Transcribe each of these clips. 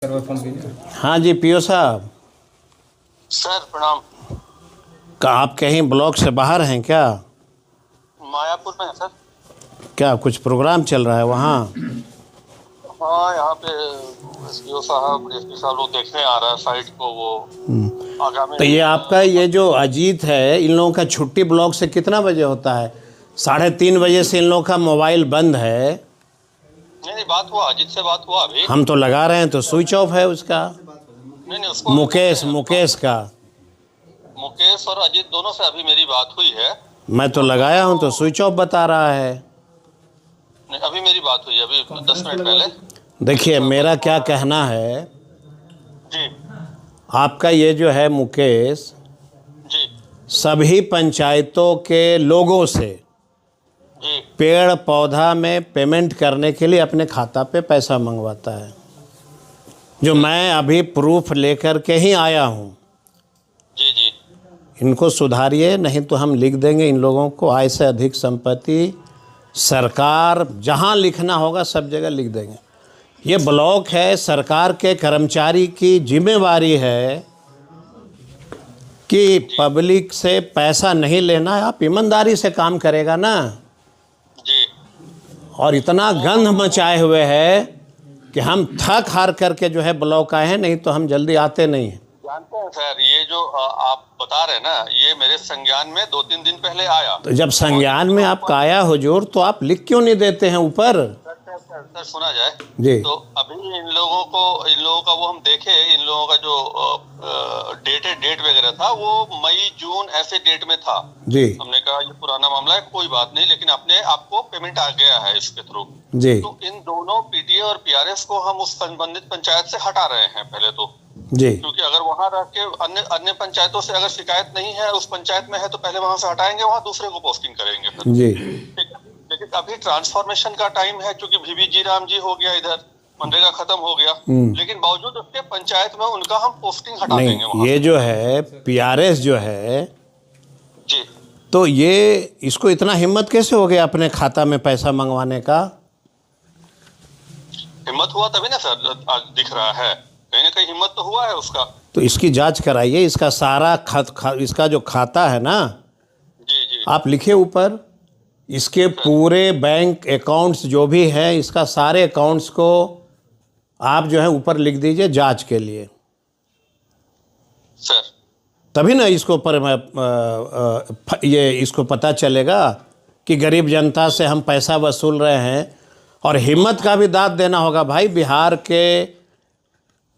Sir phone कीजिए। हाँ जी PO साहब। सर प्रणाम। का आप कहीं ब्लॉक से बाहर हैं क्या? मायापुर में है सर। क्या कुछ प्रोग्राम चल रहा है वहाँ? हाँ, यहाँ पे एसपीओ साहब डीएसपी साहब लोग देखने आ रहा है साइट को। वो आगामी तो ये आपका ये जो अजीत है, इन लोगों का छुट्टी ब्लॉक से कितना बजे होता है? 3:30 बजे से इन लोगों का मोबाइल बंद है। नहीं, बात हुआ, अजीत से बात हुआ अभी। हम तो लगा रहे हैं तो स्विच ऑफ है उसका। नहीं, उसको मुकेश का मुकेश और अजीत दोनों से अभी मेरी बात हुई है। मैं तो लगाया हूँ तो स्विच ऑफ बता रहा है। नहीं, अभी मेरी बात हुई, अभी 10 मिनट पहले। देखिए मेरा क्या कहना है, जी आपका ये जो है मुकेश जी सभी पंचायतों के लोगों से जी पेड़ पौधा में पेमेंट करने के लिए अपने खाता पे पैसा मंगवाता है, जो मैं अभी प्रूफ लेकर के ही आया हूँ। जी जी इनको सुधारिए, नहीं तो हम लिख देंगे इन लोगों को आय से अधिक संपत्ति। सरकार जहाँ लिखना होगा सब जगह लिख देंगे। ये ब्लॉक है, सरकार के कर्मचारी की जिम्मेवारी है कि पब्लिक से पैसा नहीं लेना है। आप ईमानदारी से काम करेगा ना। जी। और इतना गंध मचाए हुए है कि हम थक हार करके जो है ब्लॉक आए हैं, नहीं तो हम जल्दी आते नहीं हैं। जानते हैं सर, ये जो आप बता रहे हैं ना, ये मेरे संज्ञान में 2-3 दिन पहले आया। तो जब संज्ञान में आपका आया हुजूर, तो आप लिख क्यों नहीं देते हैं ऊपर? सर सुना जाए जी। तो अभी इन लोगों का वो हम देखे, इन लोगों का जो डेट वगैरह था वो मई जून ऐसे डेट में था। जी हमने कहा ये पुराना मामला है, कोई बात नहीं, लेकिन अपने आपको पेमेंट आ गया है इसके थ्रू। जी तो इन दोनों पीटीए और पीआरएस को हम उस संबंधित पंचायत से हटा रहे हैं पहले तो, जी क्योंकि अगर वहां रह के अन्य पंचायतों से अगर शिकायत नहीं है, उस पंचायत में है, तो पहले वहां से हटाएंगे, वहां दूसरे को पोस्टिंग करेंगे फिर। जी। लेकिन अभी ट्रांसफॉर्मेशन का टाइम है, क्योंकि भीवी जी राम जी हो गया, इधर मनरेगा खत्म हो गया, लेकिन बावजूद उसके पंचायत में उनका हम पोस्टिंग हटा देंगे नहीं, वहां। ये जो है पीआरएस जो है, जी। तो ये इसको इतना हिम्मत कैसे हो गया अपने खाता में पैसा मंगवाने का? हिम्मत हुआ तभी ना सर, आज दिख रहा है, कहीं ना कहीं हिम्मत तो हुआ है उसका। तो इसकी जांच कराइए। इसका सारा इसका जो खाता है ना, जी जी आप लिखिए ऊपर, इसके पूरे बैंक अकाउंट्स जो भी हैं, इसका सारे अकाउंट्स को आप जो है ऊपर लिख दीजिए जांच के लिए। सर। तभी ना इसको ये इसको पता चलेगा कि गरीब जनता से हम पैसा वसूल रहे हैं। और हिम्मत का भी दाद देना होगा भाई। बिहार के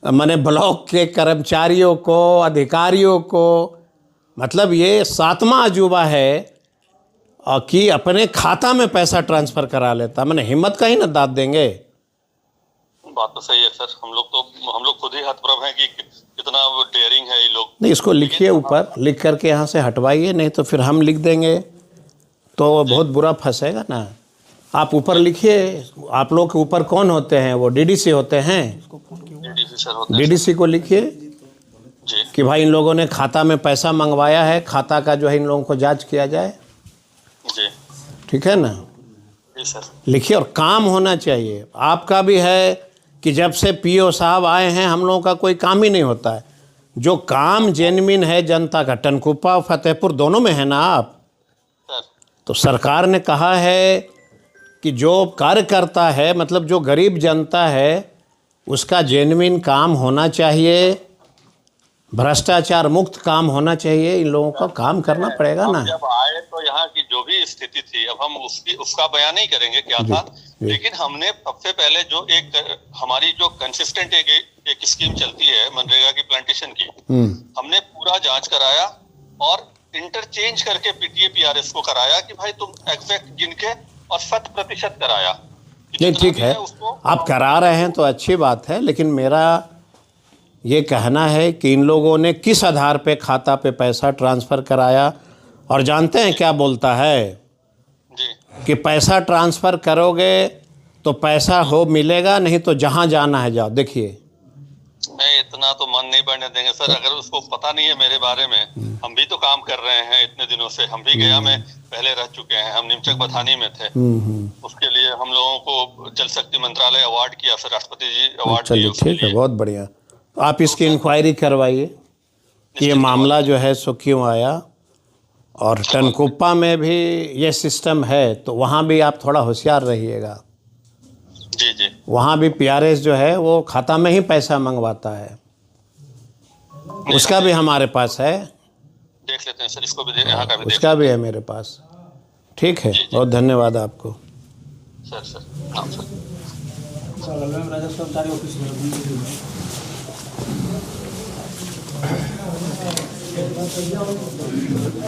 माने ब्लॉक के कर्मचारियों को, अधिकारियों को, मतलब ये 7वां अजूबा है कि अपने खाता में पैसा ट्रांसफ़र करा लेता। मैंने हिम्मत का ही ना दाद देंगे। बात तो सही है सर, हम लोग खुद ही हतप्रभ हैं कि कितना डेयरिंग है ये लोग। नहीं, इसको लिखिए ऊपर, लिख करके यहाँ से हटवाइए, नहीं तो फिर हम लिख देंगे तो बहुत बुरा फंसेगा ना। आप ऊपर लिखिए। आप लोग के ऊपर कौन होते हैं? वो डीडीसी होते हैं। डीडीसी सर होते हैं। डीडीसी को लिखिए जी कि भाई इन लोगों ने खाता में पैसा मंगवाया है, खाता का जो है इन लोगों को जांच किया जाए। जी। ठीक है ना? जी सर। लिखिए। और काम होना चाहिए। आपका भी है कि जब से पीओ साहब आए हैं हम लोगों का कोई काम ही नहीं होता है। जो काम जेन्युइन है जनता का, टनकुप्पा और फतेहपुर दोनों में है ना आप। सर। तो सरकार ने कहा है कि जो कार्य करता है, मतलब जो गरीब जनता है, उसका जेन्युइन काम होना चाहिए, भ्रष्टाचार मुक्त काम होना चाहिए। इन लोगों का काम करना पड़ेगा ना। जब आए तो यहाँ की जो भी स्थिति थी, अब हम उसका बयान नहीं करेंगे क्या था, लेकिन हमने सबसे पहले जो हमारी जो कंसिस्टेंट एक स्कीम चलती है मनरेगा की प्लांटेशन की, हमने पूरा जांच कराया और इंटरचेंज करके पीटीए पीआरएस को कराया कि भाई तुम एग्जैक्ट गिनके और 100% कराया। नहीं ठीक है, आप करा रहे हैं तो अच्छी बात है, लेकिन मेरा ये कहना है कि इन लोगों ने किस आधार पे खाता पे पैसा ट्रांसफ़र कराया। और जानते हैं क्या बोलता है जी कि पैसा ट्रांसफ़र करोगे तो पैसा मिलेगा, नहीं तो जहाँ जाना है जाओ। देखिए, नहीं, इतना तो मन नहीं बढ़ने देंगे सर। अगर उसको पता नहीं है मेरे बारे में, हम भी तो काम कर रहे हैं इतने दिनों से। हम भी गया, मैं पहले रह चुके हैं। हम नीमचक बथानी में थे, उसके लिए हम लोगों को जल शक्ति मंत्रालय अवार्ड किया, फिर राष्ट्रपति जी अवार्ड दिए चलिए उसके ठीक है, लिए। बहुत बढ़िया। तो आप इसकी इंक्वायरी करवाइए कि ये मामला जो है सो क्यों आया, और टनकुप्पा में भी ये सिस्टम है तो वहाँ भी आप थोड़ा होशियार रहिएगा। जी जी वहाँ भी पीआरएस जो है वो खाता में ही पैसा मंगवाता है, उसका भी हमारे पास है, देख लेते हैं सर, इसको भी यहाँ का भी देख उसका भी है मेरे पास। ठीक है, बहुत धन्यवाद आपको। सर। सर हाँ सर।